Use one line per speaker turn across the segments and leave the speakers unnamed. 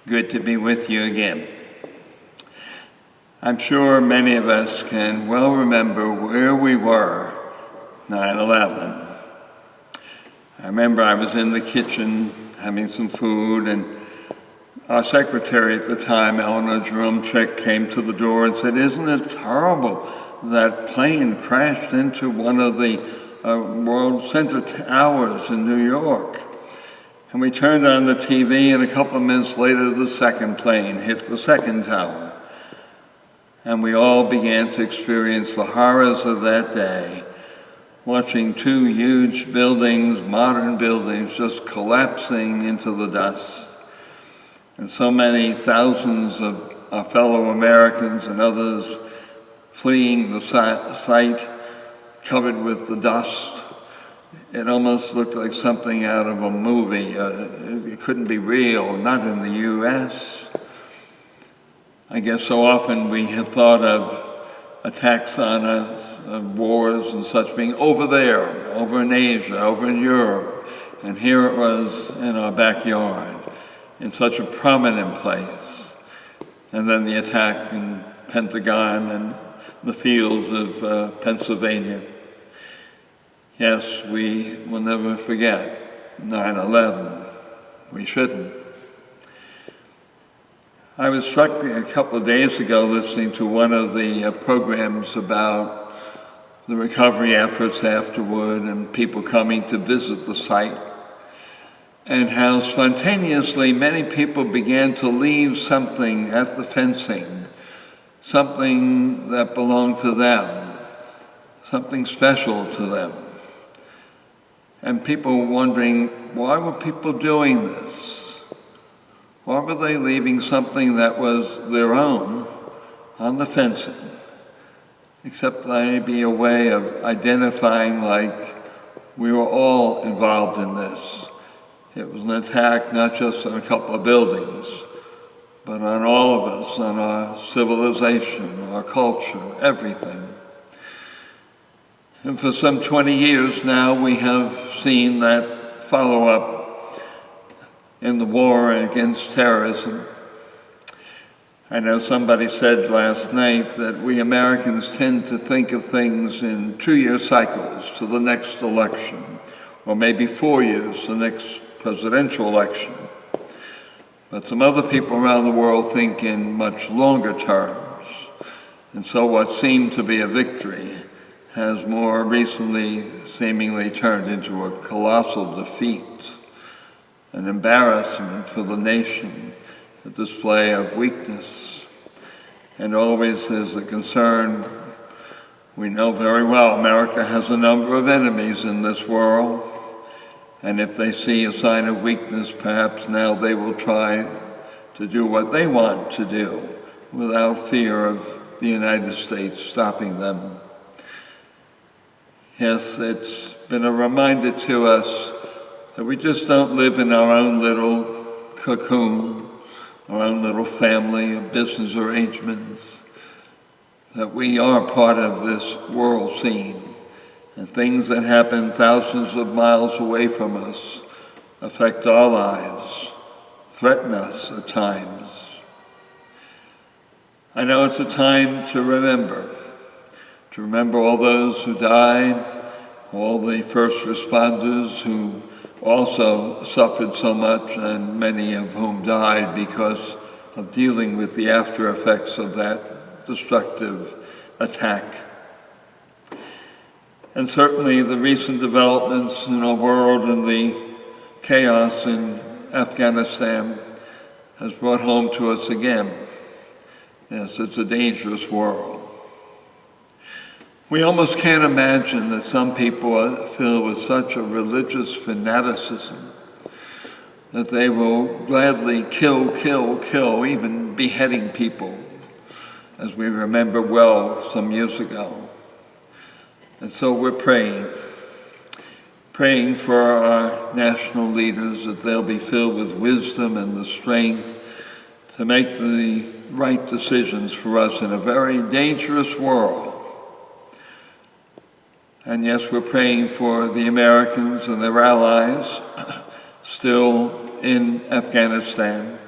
Good to be with you again. I'm sure many of us can well remember where we were 9/11. I remember I was in the kitchen having some food, and our secretary at the time, Eleanor Jerome-Chick, came to the door and said, "Isn't it terrible that plane crashed into one of the World Center Towers in New York?" And we turned on the TV, and a couple of minutes later, the second plane hit the second tower. And we all began to experience the horrors of that day, watching two huge buildings, modern buildings, just collapsing into the dust. And so many thousands of our fellow Americans and others fleeing the site, covered with the dust. It almost looked like something out of a movie. It couldn't be real, not in the U.S. I guess so often we have thought of attacks on us, wars and such being over there, over in Asia, over in Europe, and here it was in our backyard, in such a prominent place. And then the attack in Pentagon and the fields of Pennsylvania. Yes, we will never forget 9/11. We shouldn't. I was struck a couple of days ago listening to one of the programs about the recovery efforts afterward and people coming to visit the site, and how spontaneously many people began to leave something at the fencing, something that belonged to them, something special to them. And people were wondering, why were people doing this? Why were they leaving something that was their own on the fencing? Except maybe a way of identifying, like, we were all involved in this. It was an attack not just on a couple of buildings, but on all of us, on our civilization, our culture, everything. And for some 20 years now, we have seen that follow-up in the war against terrorism. I know somebody said last night that we Americans tend to think of things in 2-year cycles to the next election, or maybe 4 years, the next presidential election. But some other people around the world think in much longer terms. And so what seemed to be a victory has more recently seemingly turned into a colossal defeat, an embarrassment for the nation, a display of weakness. And always there's a concern. We know very well America has a number of enemies in this world, and if they see a sign of weakness, perhaps now they will try to do what they want to do without fear of the United States stopping them. Yes, it's been a reminder to us that we just don't live in our own little cocoon, our own little family of business arrangements, that we are part of this world scene, and things that happen thousands of miles away from us affect our lives, threaten us at times. I know it's a time to remember all those who died, all the first responders who also suffered so much, and many of whom died because of dealing with the after effects of that destructive attack. And certainly the recent developments in our world and the chaos in Afghanistan has brought home to us again. Yes, it's a dangerous world. We almost can't imagine that some people are filled with such a religious fanaticism that they will gladly kill, even beheading people, as we remember well some years ago. And so we're praying for our national leaders that they'll be filled with wisdom and the strength to make the right decisions for us in a very dangerous world. And yes, we're praying for the Americans and their allies still in Afghanistan,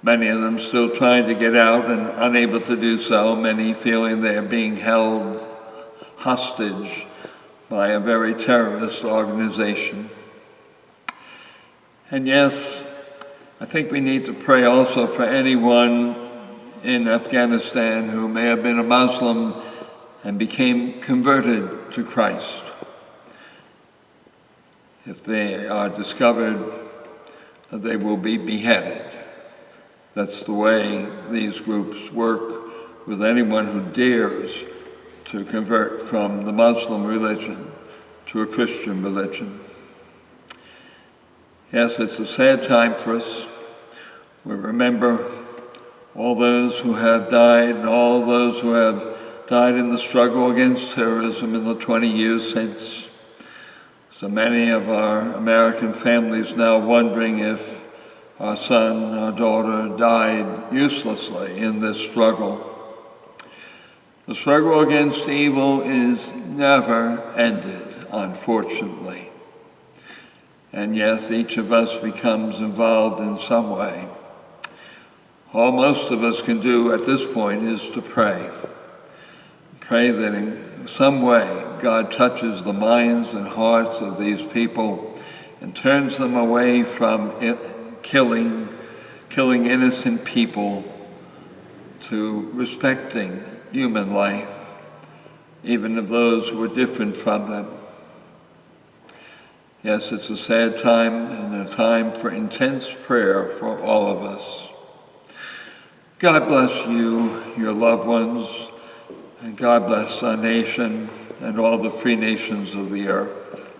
Many of them still trying to get out and unable to do so, many feeling they are being held hostage by a very terrorist organization. And yes, I think we need to pray also for anyone in Afghanistan who may have been a Muslim and became converted to Christ. If they are discovered, they will be beheaded. That's the way these groups work with anyone who dares to convert from the Muslim religion to a Christian religion. Yes, it's a sad time for us. We remember all those who have died and all those who have died in the struggle against terrorism in the 20 years since. So many of our American families now wondering if our son, our daughter died uselessly in this struggle. The struggle against evil is never ended, unfortunately. And yes, each of us becomes involved in some way. All most of us can do at this point is to pray. Pray that in some way God touches the minds and hearts of these people and turns them away from killing innocent people to respecting human life, even of those who are different from them. Yes, it's a sad time and a time for intense prayer for all of us. God bless you, your loved ones, and God bless our nation and all the free nations of the earth.